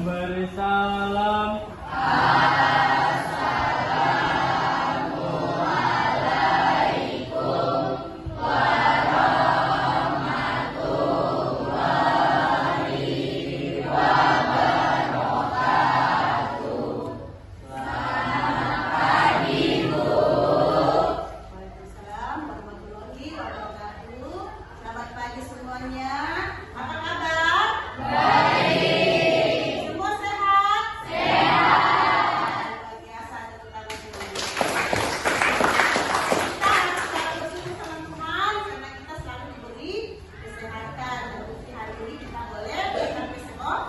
memberi salam. Waalaikumsalam warahmatullahi wabarakatuh. Selamat pagi semuanya. Apa kabar? Baik. Semua sehat? Sehat. Luar biasa tepuk tangan dulu. Kita harus selalu bersyukur teman-teman karena kita selalu diberi kesehatan. Terbukti hari ini kita boleh sampai sekolah.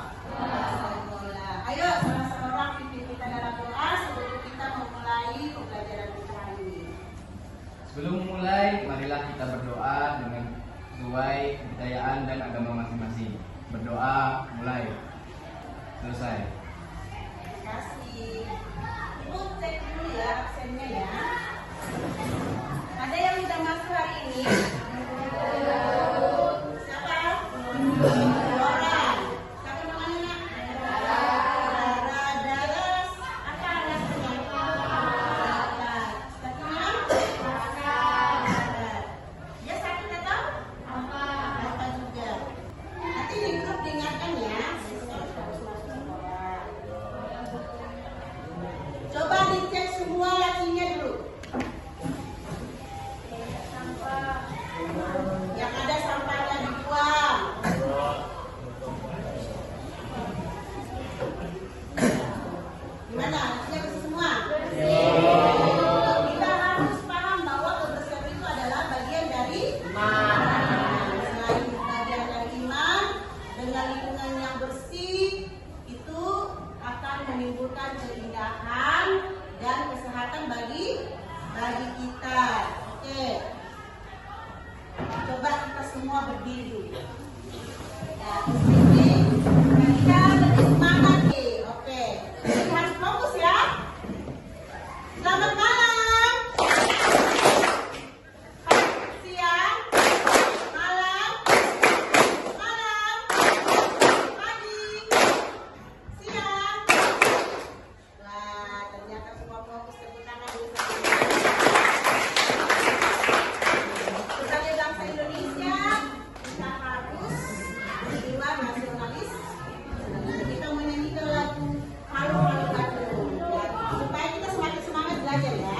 Ayo sama-sama orang pimpin kita dalam doa sebelum kita memulai pembelajaran kita hari ini. Sebelum memulai, marilah kita berdoa dengan sesuai kepercayaan dan agama masing-masing. Berdoa, mulai. Selesai. Terima kasih. Ibu cek dulu ya absennya ya. Ada yang sudah masuk hari ini? Siapa? Dua orang. Siapa namanya? Daras. Apa anaknya? Satunya? Dia sakit atau? Apa juga? Nanti di grup diingatkan ya. Besok harus masuk sekolah. Coba dicek semua lacinya dulu. Yang ada sampahnya dibuang. Gimana? Lacinya bersih semua? Kita harus paham bahwa kebersihan itu adalah bagian dari iman. Selain bagian dari iman, dengan lingkungan yang bersih itu akan menimbulkan keindahan dan kesehatan bagi kita. Oke. Coba kita semua berdiri dulu. Ya, berdiri. Kita lebih semangat nih. Oke. Jadi harus fokus ya. Selamat malam. Siang. Malam. Malam. Pagi. Siang. Wah, ternyata semua fokus tepuk tangan dulu. Sebagai bangsa Indonesia, kita harus jiwa nasionalis. Kita menyanyikan lagu Halo Halo Bandung ya, supaya kita semakin semangat belajar ya.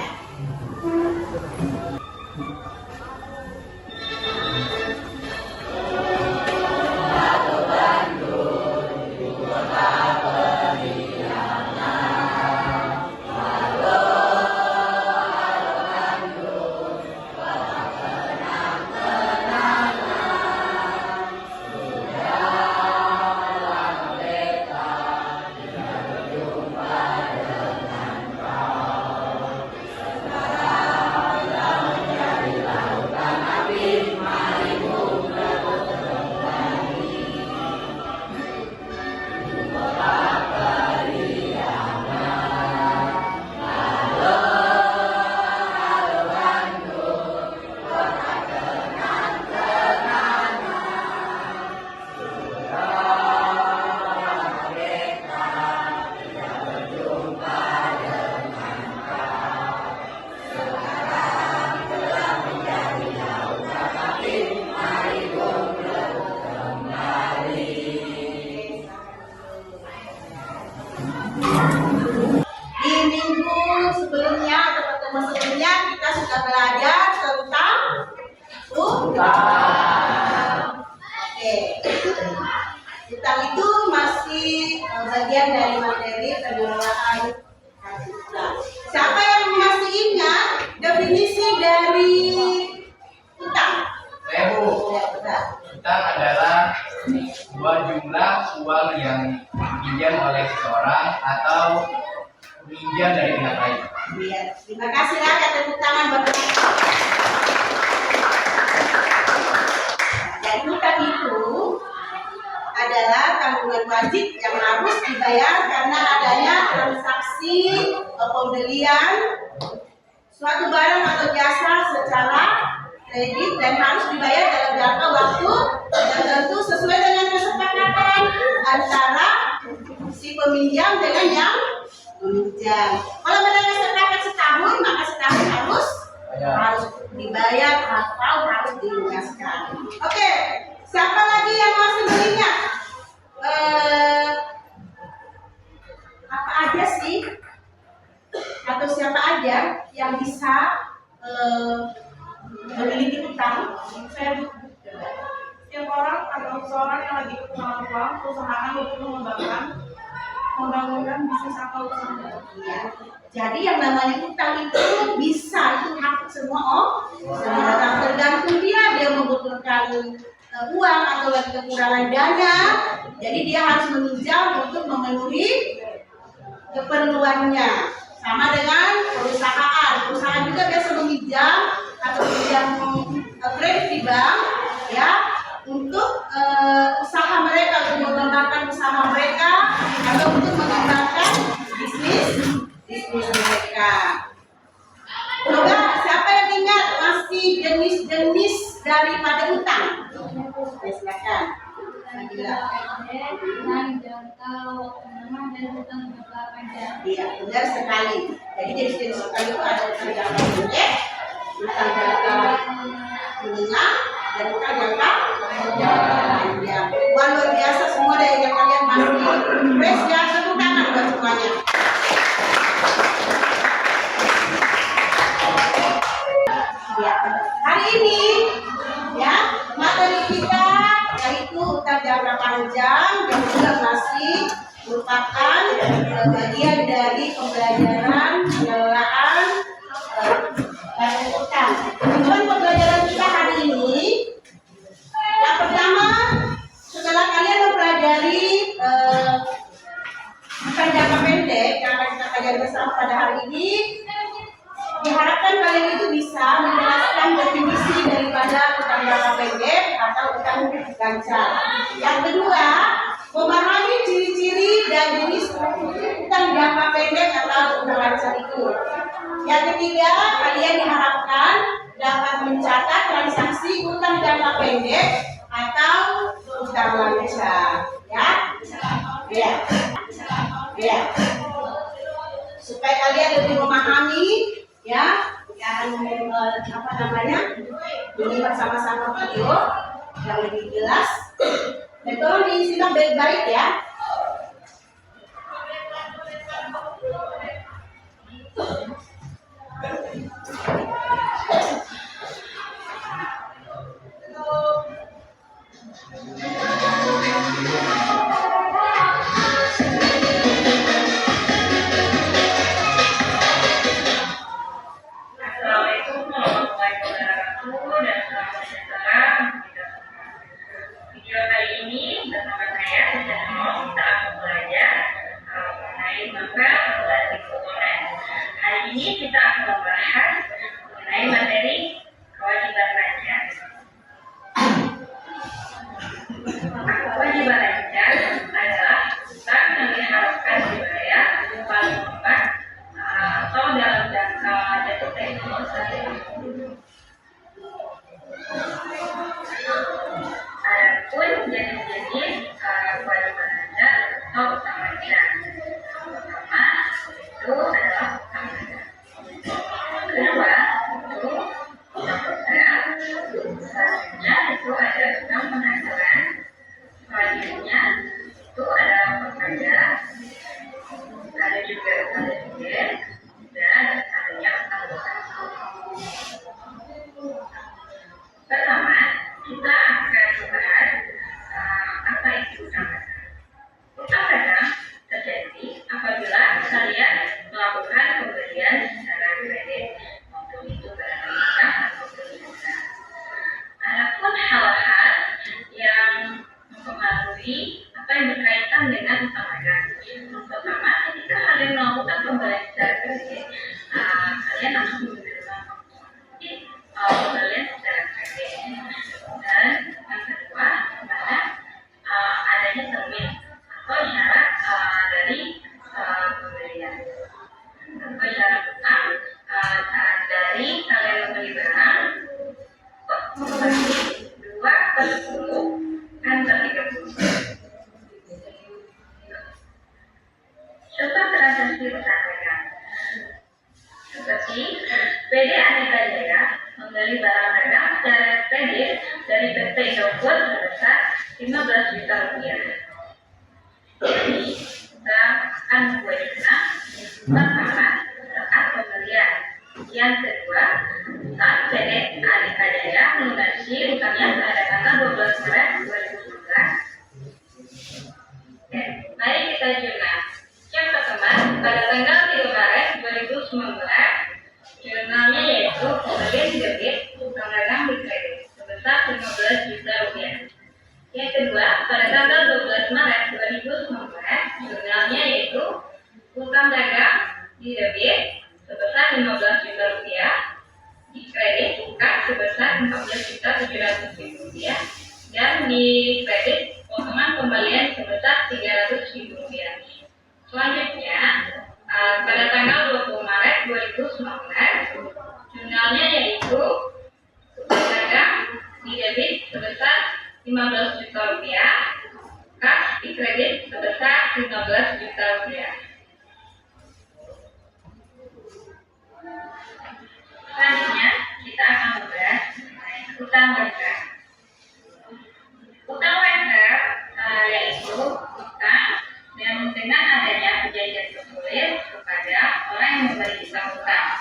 Di minggu sebelumnya atau pertemuan sebelumnya kita sudah belajar tentang utang. Oke. Utang itu masih bagian dari materi pengelolaan utang. Siapa yang masih ingat definisi dari utang? Saya, Bu. Ya, betul. Utang adalah sebuah jumlah uang yang dipinjam oleh seseorang atau pinjam dari pihak lain. Iya. Terima kasih ya, tepuk tangan buat mereka. Jadi utang itu adalah tanggungan wajib yang harus dibayar karena adanya transaksi pembelian suatu barang atau jasa secara kredit dan harus dibayar dalam jangka waktu tertentu sesuai dengan kesepakatan antara si peminjam dengan yang meminjam. Kalau mereka sepakat setahun, maka setahun harus dibayar atau harus dilunaskan. Oke, siapa lagi yang masih mengingat? Apa aja sih? Atau siapa aja yang bisa memiliki utang? Setiap orang atau seorang yang lagi kekurangan uang usahakan untuk mengembangkan bisnis atau usaha. Iya. Jadi yang namanya utang itu bisa itu hak semua orang, tergantung dia membutuhkan uang atau lagi kekurangan dana, jadi dia harus meminjam untuk memenuhi keperluannya. Sama dengan perusahaan juga biasa meminjam atau pinjam kredit di bank, ya, untuk usaha mereka, untuk mengembangkan usaha mereka atau untuk mengembangkan bisnis mereka. Coba siapa yang ingat masih jenis-jenis daripada utang? Silakan. Iya, benar sekali. Jadi jenis-jenis utang itu ada utang jangka pendek, utang jangka menengah, dan utang jangka panjang. Wah, luar biasa semua dari yang kalian masih fresh ya, tepuk tangan buat semuanya. Ya, hari ini ya materi kita yaitu utang jangka panjang yang juga masih merupakan bagian dari pembelajaran pengelolaan utang. Teman pembelajaran kita hari ini yang pertama, setelah kalian mempelajari utang jangka pendek yang akan kita pelajari bersama pada hari ini, diharapkan kalian itu bisa menjelaskan definisi daripada utang jangka pendek atau utang ganjar. Yang kedua, memahami ciri-ciri dan jenis utang jangka pendek atau utang ganjar itu. Yang ketiga, kalian diharapkan dapat mencatat transaksi utang jangka pendek atau utang ganjar. Ya. Supaya kalian lebih memahami, ya, akan menyimak sama-sama video yang lebih jelas. Dan tolong disimak baik-baik ya. Video kali ini bersama saya kita akan belajar mengenai novel Relasi Keuangan. Hari ini kita akan membahas mengenai materi kewajiban pajak. Kewajiban pajak adalah utang yang diharapkan dibayar paling lambat atau dalam jangka jatuh tempo sehari. Adapun jenis-jenis kewajiban pajak atau utang pajak, pertama itu adalah utang pajak. Kedua itu utang pajak. Selanjutnya itu ada utang penghasilan. Selanjutnya itu ada pajak. Ada juga utang dividen dan adanya utang lunas. Pertama, kita akan membahas apa itu utang pajak. Utang pajak terjadi apabila kalian melakukan pembelian secara kredit, maupun itu barang mentah ataupun jasa. Adapun hal-hal yang mempengaruhi apa yang berkaitan dengan utang pajak. Pertama, ketika kalian melakukan pembelian secara kredit, kalian langsung menerima pembelian secara kredit. Dan yang kedua adalah adanya termin atau syarat dari pembelian atau syarat utang saat dari kalian membeli barang memenuhi 2/10 dan 30. dari barang dagang secara kredit dari PT Indofood sebesar 15 juta rupiah. Jadi, kita akan membuatnya pertama saat pembelian. Yang kedua, saat PT Adhika Jaya melunasi utangnya pada tanggal 12 Maret 2019. Oke, mari kita jurnal. Yang pertama, pada tanggal 3 Maret 2019, jurnalnya yaitu pembelian debit utang dagang di kredit sebesar 15 juta rupiah. Yang kedua, pada tanggal 12 Maret 2019, jurnalnya yaitu utang dagang di debit sebesar 15 juta rupiah, di kredit kas sebesar 14.700.000 rupiah, dan di kredit potongan kembalian sebesar 300.000 rupiah. Selanjutnya, pada tanggal 20 Maret 2019, jurnalnya yaitu utang dagang di debit sebesar 15 juta rupiah, kas di kredit sebesar 15 juta rupiah. Selanjutnya, kita akan membahas utang wajar. Utang wajar yaitu utang yang dengan adanya perjanjian tertulis kepada orang yang memberi utang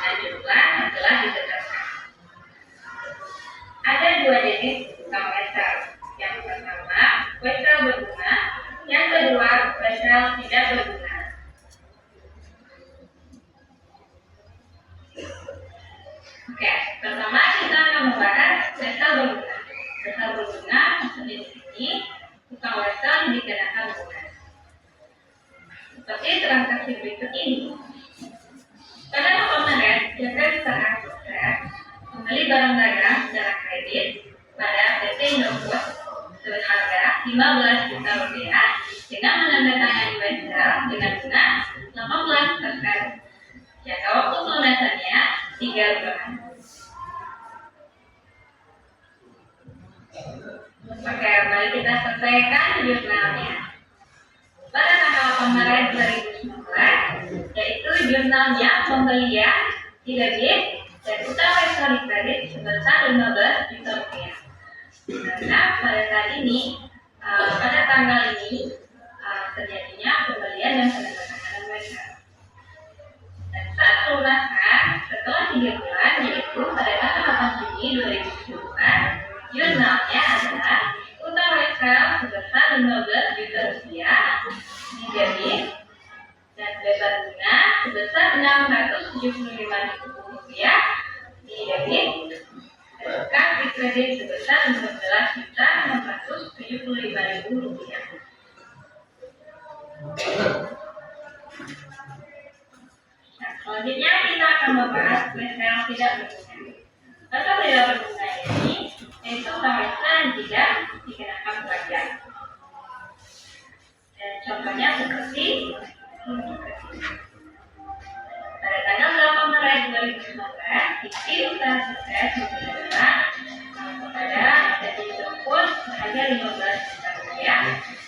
dan jumlah yang telah ditetapkan. Ada dua jenis utang wajar. Yang pertama, wajar berbunga. Yang kedua, wajar tidak berbunga. Oke, pertama kita akan membahas wajar berbunga. Wajar berbunga maksudnya di sini utang wajar yang dikenakan bunga. Seperti transaksi berikut ini. Pada tanggal Maret, PT Usaha Sukses membeli barang dagang secara kredit pada PT Indofood seharga 15 juta rupiah dengan menandatangani wajar dengan bunga 18%. Jangka waktu pelunasannya 3 bulan. Oke, mari kita selesaikan jurnalnya. Pada tanggal 8 Maret 2019, yaitu jurnalnya pembelian di debit dan utang wajar di kredit sebesar 15 juta rupiah. Karena pada saat ini, pada tanggal ini terjadinya pembelian dan penandatanganan wajar. Dan saat pelunasan setelah 3 bulan, yaitu pada tanggal 8 Juni 2019, jurnalnya adalah utang wajar sebesar 15 juta rupiah di debit dan bebas bunga sebesar 675.000 rupiah di debit dan kas di kredit sebesar 16.675.000 rupiah. Nah, selanjutnya kita akan membahas wajar tidak berbunga. Wajar tidak berbunga ini yaitu utang wajar yang tidak dikenakan pajak. Dan contohnya seperti pada tanggal 8 Maret 2019, PT Usaha Sukses memberikan kepada PT Indofood seharga 15 juta rupiah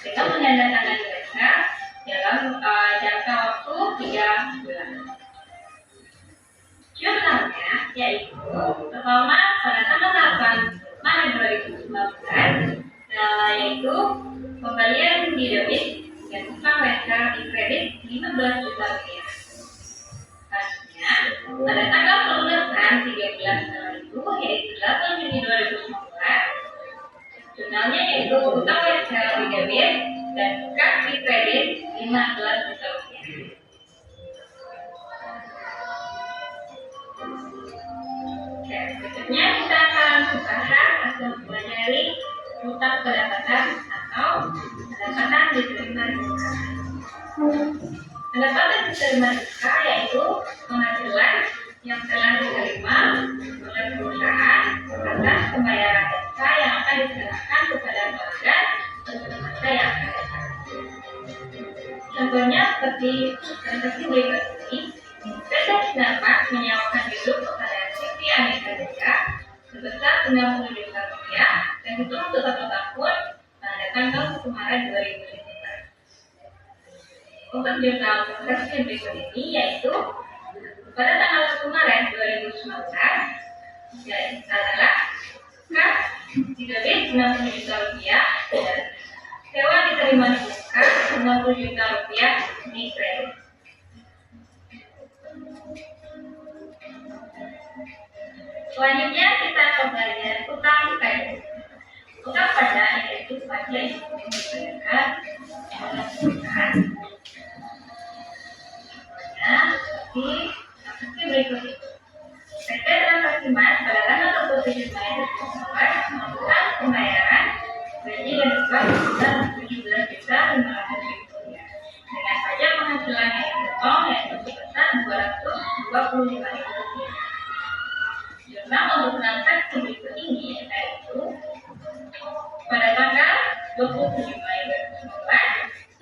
dengan menandatangani wajar dalam jangka waktu 3 bulan. Jurnalnya yaitu pertama pada tanggal 8 Maret 2019, yaitu pembelian di debit dan utang wajar di kredit 15 juta rupiah. Selanjutnya, pada tanggal pelunasan 3 bulan setelah itu, yaitu 8 Juni 2019, jurnalnya yaitu utang wajar di debit dan kas di kredit 15 juta rupiah. Oke, berikutnya kita akan membahas atau mempelajari utang pendapatan atau pendapatan diterima risiko. Pendapatan diterima risiko yaitu penghasilan yang telah diterima oleh perusahaan atas pembayaran jasa yang akan diserahkan kepada pelanggan untuk masa yang akan datang. Contohnya seperti transaksi berikut ini. PT Sinarmas menyewakan gedung kepada PT Adhika Jaya sebesar 90 juta rupiah dan hitung untuk 1 tahun pada tanggal 1 Maret 2015. Untuk jurnal transaksi berikut ini yaitu pada tanggal 1 Maret 2019, yaitu adalah kas di debit 60 juta rupiah dan sewa diterima di muka 50 juta rupiah di kredit. Selanjutnya kita ke bagian utang kredit. Utang pajak yaitu pajak yang dibayarkan oleh perusahaan. Contohnya seperti berikut itu. PT Transaksi Mas pada tanggal 27 Mei 2019 melakukan pembayaran gaji dan upah sebesar 17.500.000 rupiah dengan pajak penghasilan yang dipotong yaitu sebesar 225.000 rupiah. Jurnal untuk transaksi berikut ini yaitu pada tanggal 27 Mei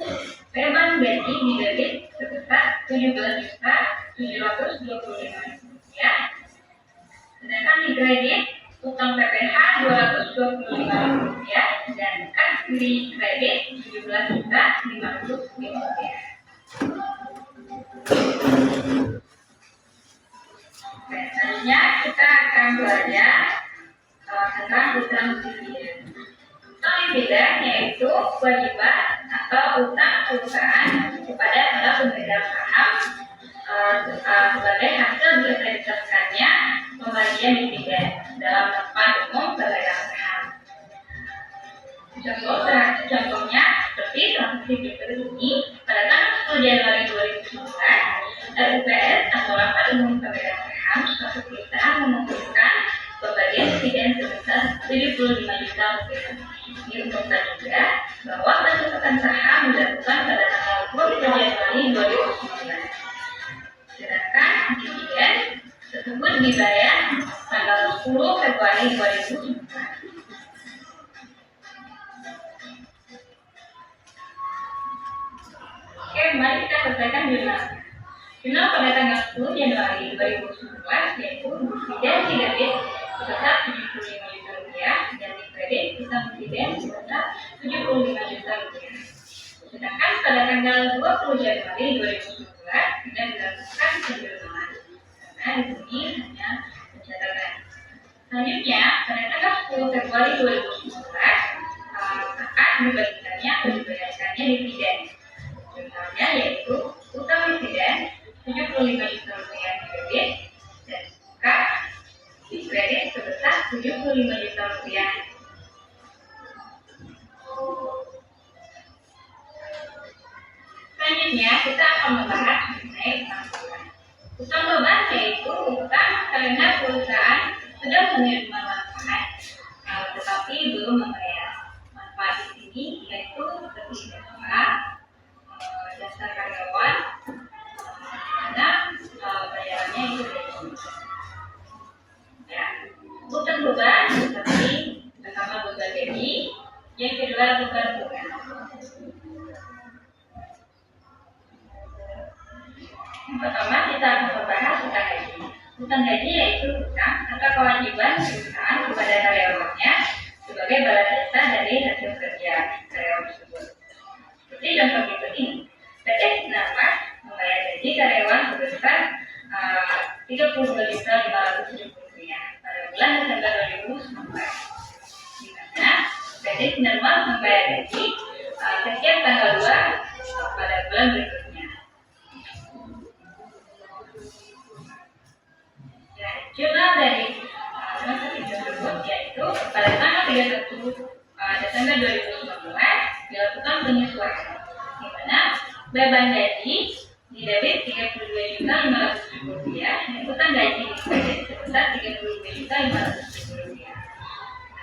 2019 beban gaji didebit sebesar 17.725.000 rupiah. Sedangkan di kredit utang PPh 225.000 rupiah dan kas di kredit 17.500.000 rupiah. Selanjutnya kita akan belajar tentang utang dividen. Utang dividen yaitu kewajiban atau utang perusahaan kepada para pemegang saham sebagai hasil diakreditasikannya pembagian dividen dalam tempat umum pemegang saham. Contohnya seperti transaksi berikut ini pada tanggal 10 Januari 2019 RUPS atau Rapat Umum Pemegang Saham suatu perusahaan mengumpulkan pembagian dividen sebesar 75 juta rupiah. Diumumkan juga bahwa pencatatan saham dilakukan pada tanggal 20 Januari 2019. Sedangkan dividen tersebut dibayar tanggal 10 Februari 2019. Oke, mari kita selesaikan jurnal. Jurnal pada tanggal 10 Januari 2019 yaitu dividen didebit sebesar 75 juta rupiah dan dikredit utang dividen sebesar 75 juta rupiah. Sedangkan pada tanggal 20 Januari 2019 tidak dilakukan penjurnalan karena di sini hanya pencatatan. Selanjutnya pada tanggal 10 Februari 2019 akan dibagikannya atau dibayarkannya dividen. Jurnalnya yaitu utang dividen 75 juta rupiah didebit dan kas dikredit sebesar 75 juta rupiah. Selanjutnya kita akan membahas mengenai utang beban. Utang beban yaitu utang karena perusahaan sudah menerima manfaat tetapi belum membayar. Manfaat di sini yaitu seperti jasa karyawan karena bayarannya itu ya. Utang beban seperti pertama beban gaji, yang kedua beban beban. Yang pertama kita akan membahas utang gaji. Utang gaji yaitu utang atau kewajiban perusahaan kepada karyawannya sebagai balas jasa dari hasil kerja karyawan tersebut. Seperti contoh berikut ini. PT Sinarmas membayar gaji karyawan sebesar 32.500.000 rupiah pada bulan Desember 2019. Di mana PT Sinarmas membayar gaji setiap tanggal 2 pada bulan berikutnya. Jurnal dari transaksi tersebut yaitu pada tanggal 31 Desember 2019 dilakukan penyesuaian, di mana beban gaji didebit 32.500.000 rupiah dan utang gaji dikredit sebesar 32.500.000 rupiah.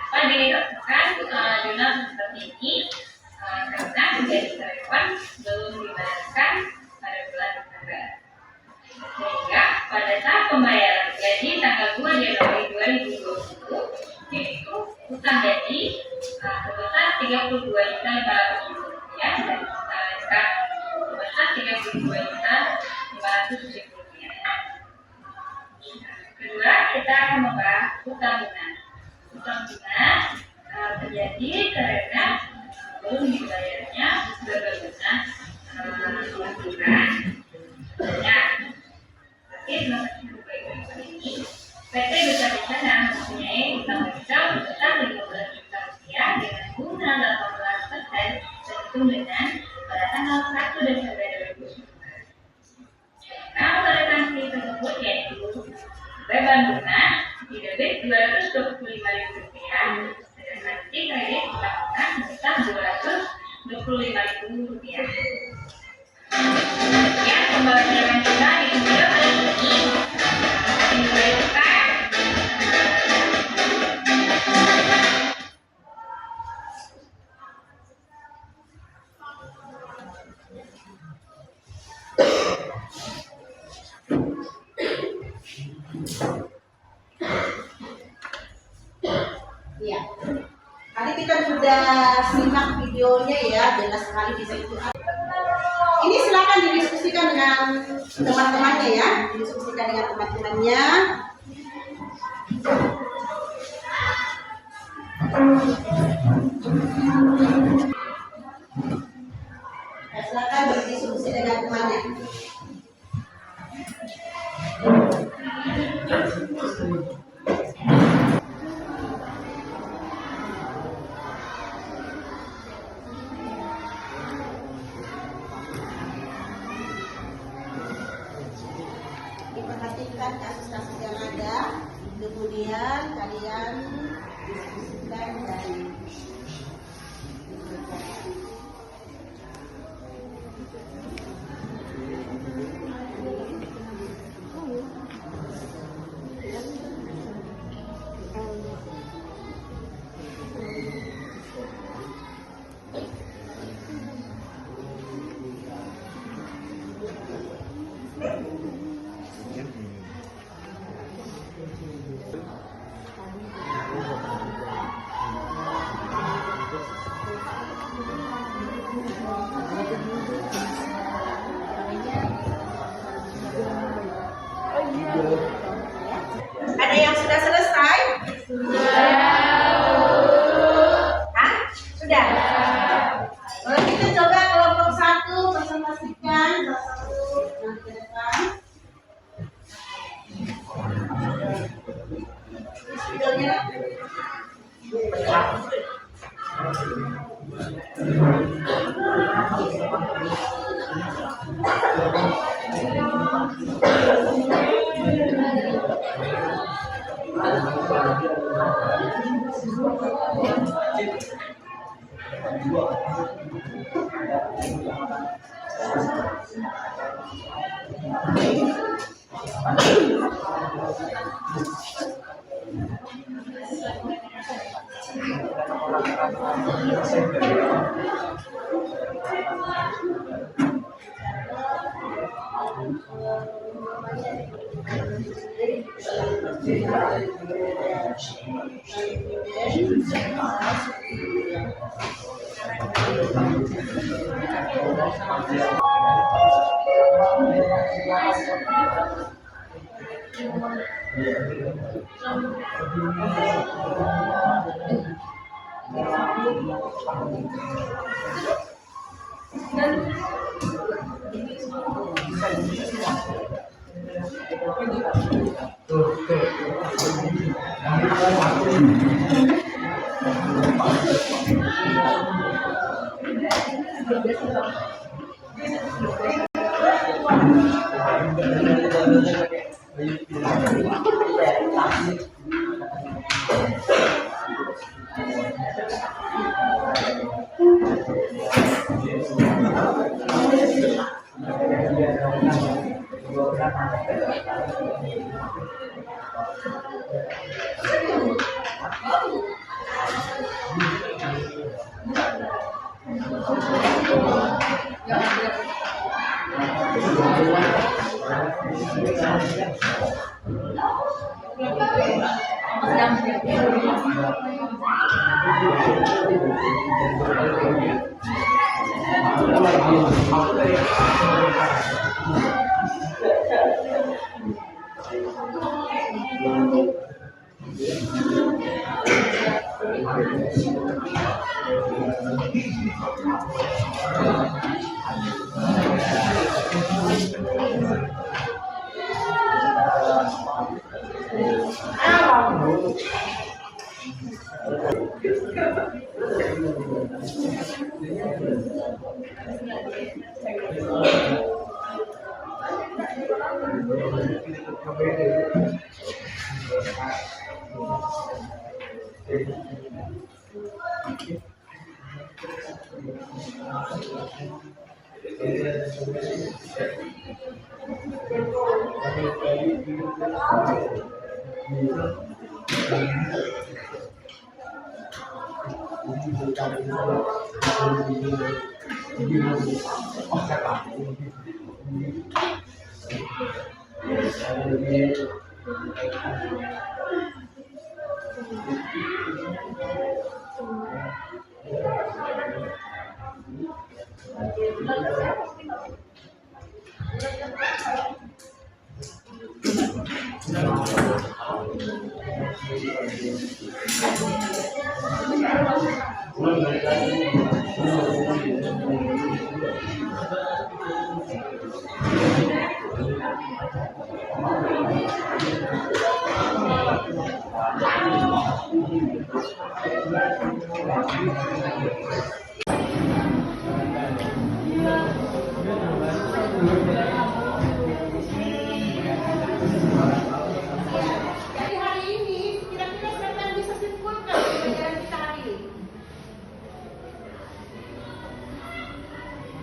Apa dilakukan jurnal seperti ini karena gaji karyawan belum dibayarkan pada bulan Desember. Sehingga pada saat pembayaran gaji tanggal 2 Januari 2020 yaitu utang gaji sebesar 32.500.000 rupiah dan utang sebesar 32.500.000 rupiah. Kedua, kita akan membahas utang lunas. Utang lunas terjadi karena belum dibayarnya beban lunas angsuran. Ya, PT Besar Bencana mempunyai utang modal sebesar 15 juta rupiah dengan bunga 18% terhitung dengan pada tanggal 1 Desember 2019. Nah, toleransi tersebut yaitu beban bunga didebit Rp225.000 dan nanti kredit dilakukan sebesar Rp225.000. Ya, pembelajaran kita di video kali ini dilanjutkan. Ya, tadi kita sudah simak videonya ya, jelas sekali di situ. Ini silakan didiskusikan dengan teman-temannya ya, didiskusikan dengan teman-temannya. Ya, silakan berdiskusi dengan temannya. Diperhatikan kasus-kasus yang ada, kemudian kalian diskusikan dan ada yang sudah selesai? Hah? Sudah? Kalau kita coba kelompok 1 presentasikan satu nanti ke depan. Videonya. Jadi hari ini kira-kira siapa yang bisa simpulkan pelajaran kita hari ini?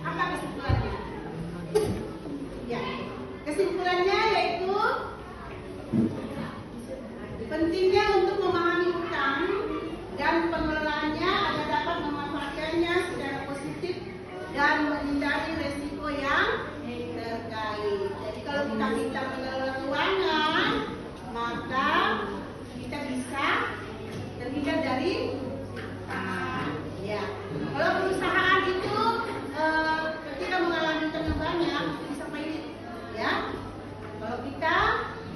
Apa kesimpulannya? Ya, kesimpulannya yaitu pentingnya untuk memahami hutang dan pengelolaannya agar dapat memanfaatkannya secara positif dan menghindari resiko yang terkait. Jadi kalau kita bisa mengelola keuangan, maka kita bisa terhindar dari hutang. Ya, kalau perusahaan itu ketika mengalami hutang yang banyak bisa pahit, ya. Kalau kita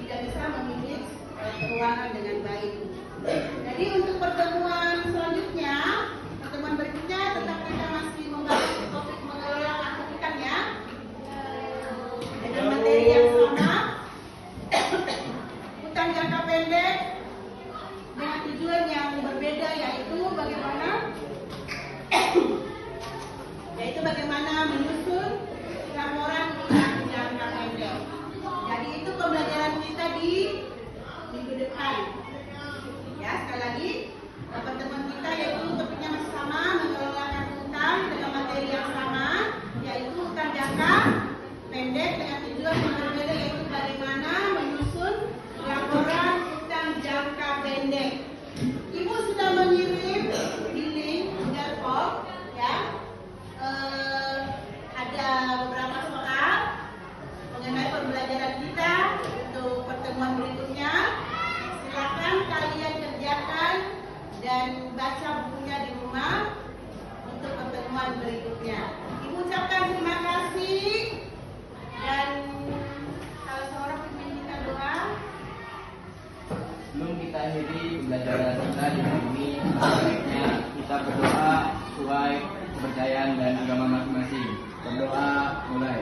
tidak bisa memilih keuangan dengan baik. Jadi untuk pertemuan selanjutnya, pertemuan berikutnya tetap kita masih membahas topik mengelola aset hutang ya. Dengan materi yang sama, hutang jangka pendek dengan tujuan yang berbeda yaitu bagaimana menyusun laporan hutang jangka pendek. Jadi itu pembelajaran kita di minggu depan. Ya, sekali lagi pertemuan kita yaitu topiknya masih sama, mengelola hutang dengan materi yang sama yaitu hutang jangka pendek dengan tujuan yang berbeda yaitu bagaimana menyusun laporan hutang jangka pendek. Ibu sudah mengirim di link Google ya. Ada beberapa soal mengenai pembelajaran kita untuk pertemuan berikutnya. Silakan kalian kerjakan dan baca bukunya di rumah untuk pertemuan berikutnya. Ibu ucapkan terima kasih dan kalau seorang meminta doa. Sebelum kita akhiri pembelajaran kita di hari ini, sebaiknya kita berdoa sesuai kepercayaan dan agama masing-masing. Berdoa mulai.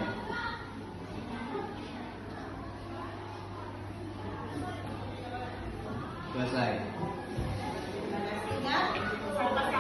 Selesai. Terima kasih ya. Sama-sama.